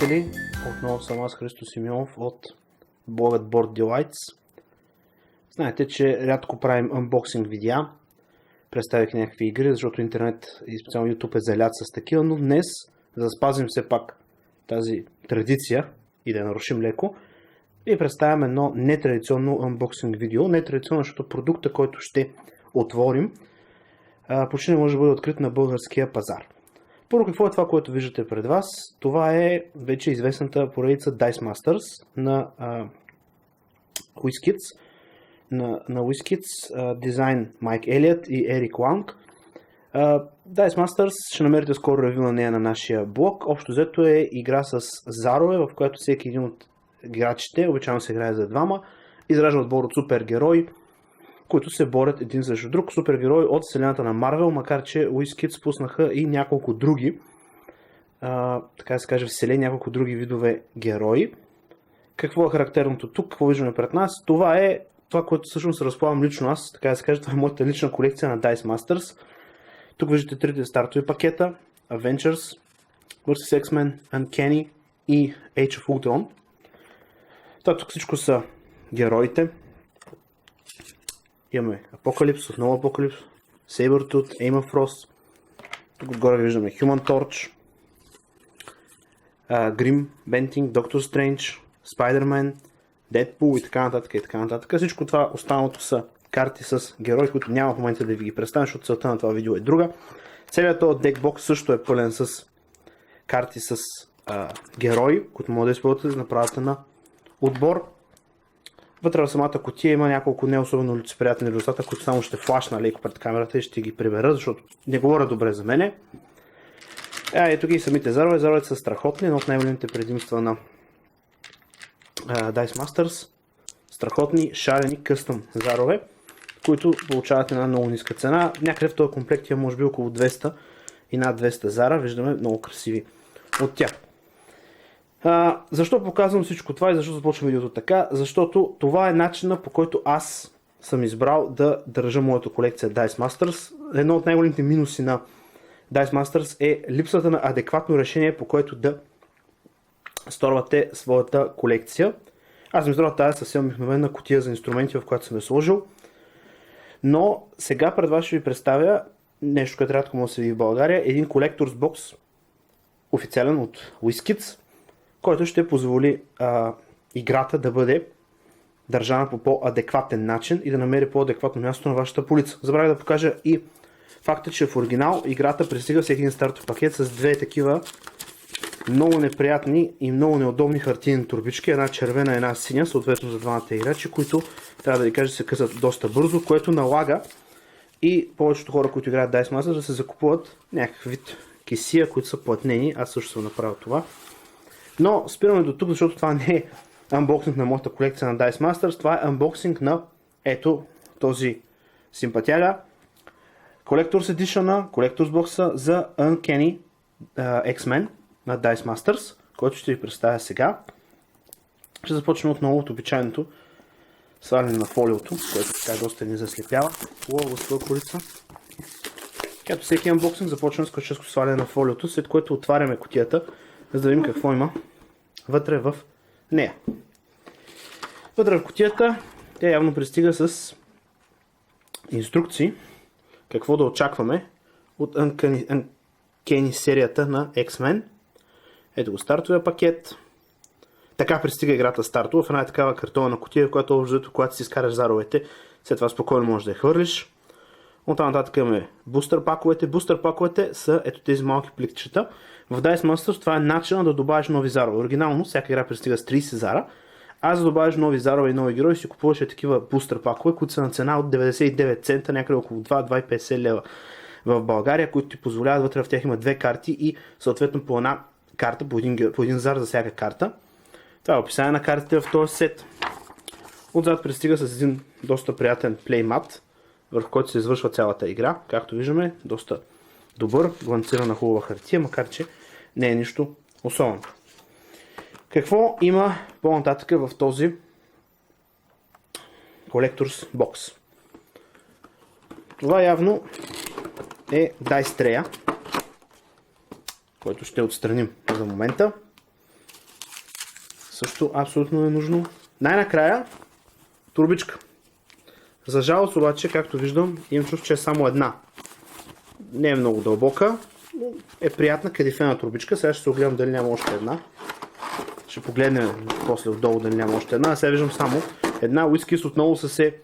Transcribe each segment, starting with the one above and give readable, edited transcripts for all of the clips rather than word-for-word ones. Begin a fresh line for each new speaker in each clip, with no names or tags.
приятели, отново съм аз, Христо Симеонов от блогът Board Delights. Знаете, че рядко правим unboxing видеа, представих някакви игри, защото интернет и специално YouTube е залят с такива, но днес, за да спазим все пак тази традиция и да я нарушим леко, ви представям едно нетрадиционно unboxing видео. Нетрадиционно, защото продукта, който ще отворим, почти не може да бъде открит на българския пазар. Първо, какво е това, което виждате пред вас? Това е вече известната поредица Dice Masters на WizKids. На WizKids, дизайн Майк Елиот и Ерик Ланг. Dice Masters ще намерите скоро ревю на нея на нашия блог. Общо взето е игра с зарове, в която всеки един от играчите, обичайно се играе за двама, изражда отбор от супергерои, които се борят един срещу друг. Супергерои от вселената на Марвел, макар че WizKids пуснаха и няколко други, така да се каже, няколко други видове герои. Какво е характерното тук? Какво виждаме пред нас? Това е това, което всъщност разполагам лично аз, така да се каже, това е моята лична колекция на Dice Masters. Тук виждате трите стартови пакета: Avengers, vs. X-Men, Uncanny и Age of Ultron. Тук всичко са героите. Имаме Apocalypse, отново Apocalypse, Sabretooth, Emma Frost. Тук отгоре виждаме Human Torch, Grim, Benting, Doctor Strange, Spider-Man, Deadpool и така нататък и така нататък. Всичко това останалото са карти с герои, които няма в момента да ви ги представя, защото целта на това видео е друга. Целият този декбокс също е пълен с карти с герои, които могат да използвате за направата на отбор. Вътре в самата кутия има няколко не особено лицеприятни резултата, които само ще флашна леко пред камерата и ще ги прибера, защото не говоря добре за мене. Ето ги и самите зарове. Заровете са страхотни, едно от най-големите предимства на Dice Masters. Страхотни, шарени, къстъм зарове, които получават една много ниска цена. Някъде в този комплект има може би около 200 и над 200 зара. Виждаме много красиви от тях. Защо показвам всичко това и защо започвам видеото така? Защото това е начинът, по който аз съм избрал да държа моята колекция Dice Masters. Едно от най-големите минуси на Dice Masters е липсата на адекватно решение, по което да сторвате своята колекция. Аз съм избрал тази съвсем обикновена кутия за инструменти, в която съм я сложил. Но сега пред вас ще ви представя нещо, което рядко може да се види в България. Един Collector's Box, официален от WizKids, който ще позволи играта да бъде държана по по-адекватен начин и да намери по-адекватно място на вашата полица. Забравях да покажа и факта, че в оригинал играта пристига всеки един стартов пакет с две такива много неприятни и много неудобни хартиени турбички, една червена и една синя, съответно за двамата играчи, които трябва да ви кажа се късат доста бързо, което налага и повечето хора, които играят Dice Masters, да се закупуват някакъв вид кесия, които са платнени. Аз също съм направил това. Но спираме до тук, защото това не е анбоксинг на моята колекция на Dice Masters, това е анбоксинг на ето този симпатяля Collector's Edition, Collector's Box за Uncanny X-Men на Dice Masters, който ще ви представя сега. Ще започнем отново от обичайното сваляне на фолиото, което така доста ни заслепява. Хубава своя корица. Като всеки анбоксинг започваме с класическо сваляне на фолиото, след което отваряме кутията, за да видим какво има вътре в нея. Вътре в кутията тя явно пристига с инструкции какво да очакваме от Uncanny серията на X-Men. Ето го стартовия пакет. Така пристига играта стартова в една такава картонна кутия, в която общо, когато си изкараш заровете, след това спокойно можеш да я хвърлиш. От там нататък имаме бустер паковете. Бустер паковете са ето тези малки пликчета. В Dice Masters това е начинът да добавиш нови зарове. Оригинално всяка игра пристига с 30 зара, а за да добавиш нови зарове и нови герои си купуваш такива бустер пакове, които са на цена от 99 цента, някъде около 2-2,50 лева в България, които ти позволяват, вътре в тях има две карти и съответно по една карта, по един зар за всяка карта. Това е описание на картите в този сет. Отзад пристига с един доста приятен плеймат, върху който се извършва цялата игра. Както виждаме, доста добър, гланцирана хубава хартия, макар че не е нищо особено. Какво има по-нататък в този Collector's Box? Това явно е Dice Tray, който ще отстраним за момента. Също абсолютно ненужно. Най-накрая турбичка. За жалост обаче, както виждам, имам чувство, че е само една. Не е много дълбока, но е приятна кадифена турбичка. Сега ще се огледам дали няма още една. Ще погледнем после отдолу дали няма още една. Сега виждам само една. Уискис отново са се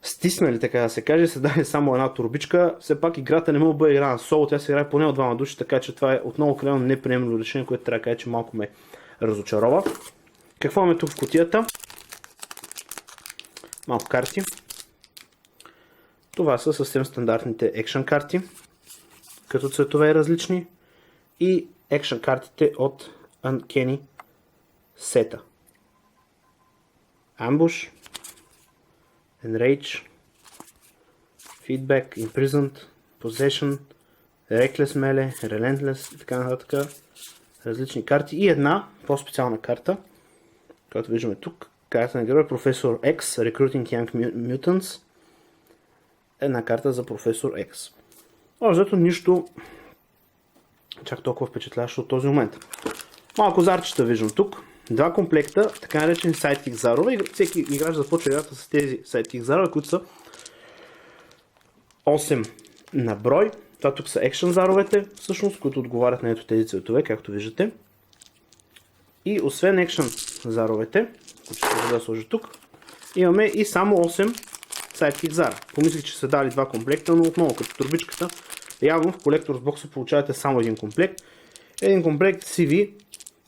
стиснали, така да се каже. Се даде само една турбичка. Все пак играта не мога да бъде игра на соло. Тя се играе поне от двама души, така че това е отново крайно неприемливо решение, което трябва да кажа, че малко ме разочарова. Какво имаме тук в кутията? Малко карти. Това са съвсем стандартните екшън карти, като цветове различни, и екшън картите от Uncanny сета. Ambush, Enrage, Feedback, Imprisoned, Possession, Reckless Melee, Relentless и така нататък. Различни карти и една по-специална карта, която виждаме тук. Карта на герой Професор X, Recruiting Young Mutants. Една карта за Професор X. Защото нищо чак толкова впечатляващо от този момент. Малко зарчета виждам тук. Два комплекта, така наречени сайдкик зарове. Всеки играч започва играта с тези сайдкик зарове, които са 8 на брой. Това тук са екшън заровете, всъщност, които отговарят на ето тези цветове, както виждате. И освен екшън заровете, които ще да сложа тук, имаме и само 8 сайдкик зара. Помислих, че са дали два комплекта, но отново като турбичката, явно в Collector's Box получавате само един комплект. Един комплект CV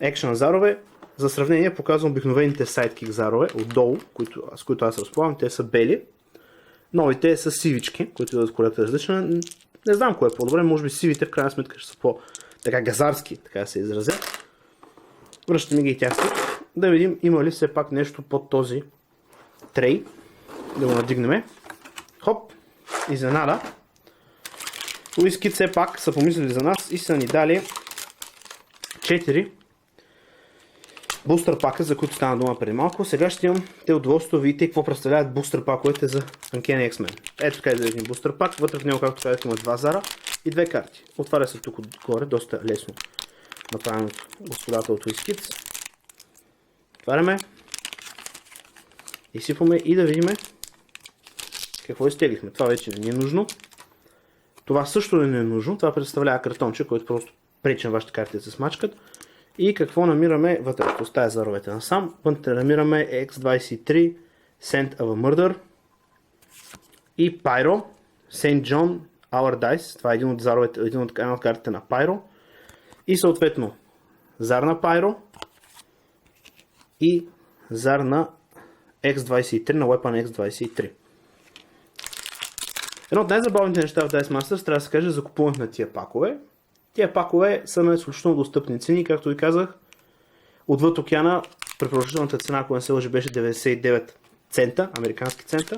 екшън зарове. За сравнение показвам обикновените сайдкик зарове отдолу, с които аз разполагам. Те са бели. Новите са сивички, които идват в Collector's Edition. Не знам кое е по-добре, може би сивите в крайна сметка ще са по-така газарски, така да се изразя. Връщаме ги и тях тук. Да видим има ли все пак нещо под този трей. Да го надигнем. Хоп, изненада. Уискит все пак са помислили за нас и са ни дали 4 бустър пака, за които стана дума преди малко. Сега ще имам те удоволствието да видите какво представляват бустър паковете за Uncanny X-Men. Ето така е един бустър пак. Вътре в него, както казах, има 2 зара и 2 карти. Отваря се тук отгоре, доста лесно направено от господата от Уискит. Отваряме. Изсипваме и да видим какво изтеглихме. Това вече не е нужно. Това също не е нужно. Това представлява картонче, който просто пречи на вашите карти да се смачкат. И какво намираме вътре? Оставя заровете насам. Вътре намираме X23, Scent of a Murder и Pyro, Saint John, Our Dice. Това е една от картите на Pyro. И съответно зар на Pyro и зар на X23, на Weapon X23. Едно от най-забавните неща в Dice Masters трябва да се каже за купуването на тия пакове. Тия пакове са на изключително достъпни цени, както ви казах. Отвъд океана препоръчителната цена, ако не се лъжи, беше 99 цента, американски цента.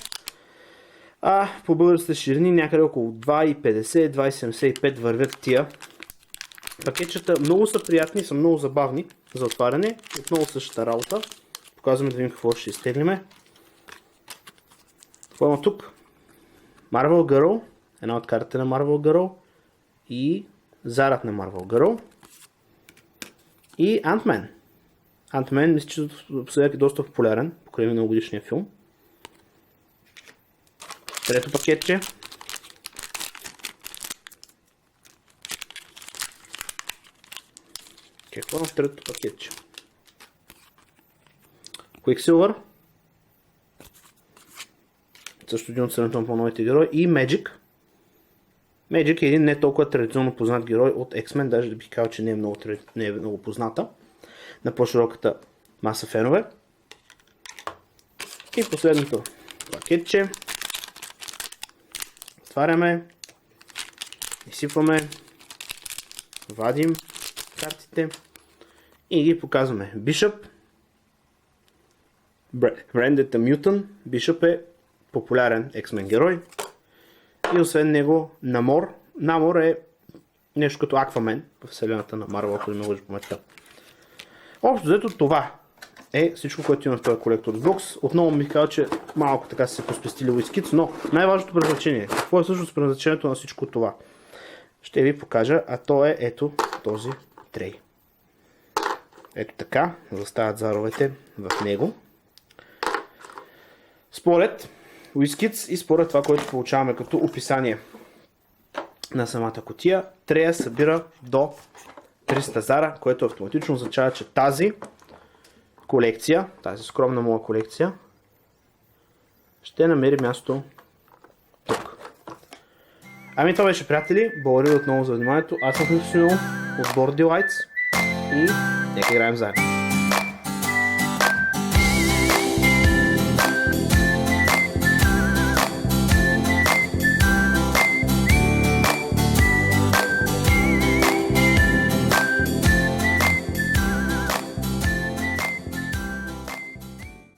А по българските ширини някъде около 2,50, 2,75 вървят тия пакетчета. Много са приятни, са много забавни за отваряне. Отново същата работа. Показваме да видим какво ще изтеглиме. Какво има тук? Marvel Girl, една от картите на Marvel Girl и зарът на Marvel Girl и Ant-Man. Ant-Man мисля, че е доста популярен покрай миналогодишния филм. Трето пакетче. Какво е в третото пакетче? Quicksilver. Също един от сравнително по-новите герои. И Magic. Magic е един не толкова традиционно познат герой от X-Men, даже да бих казал, че не е много позната на по-широката маса фенове. И последното пакетче. Отваряме, изсипваме, вадим картите и ги показваме. Bishop, Branded Mutant. Bishop е популярен X-Men герой. И освен него Namor. Namor е нещо като Aquaman в вселената на Marvel, ако не ме лъжи паметта. Общо взето това е всичко, което има в този Collector's Box. Отново ми казва, че малко така са се поспестили Уискит, но най-важното предназначение. Какво е всъщност предназначението на всичко това? Ще ви покажа, а то е ето този трей. Ето така, застават заровете в него. Според WizKids и според това, което получаваме като описание на самата кутия, Трея събира до 300 зара, което автоматично означава, че тази колекция, тази скромна моя колекция, ще намери място тук. Ами това беше, приятели. Благодаря отново за вниманието. Аз съм Христо Симеонов от Board Delights и нека играем заедно.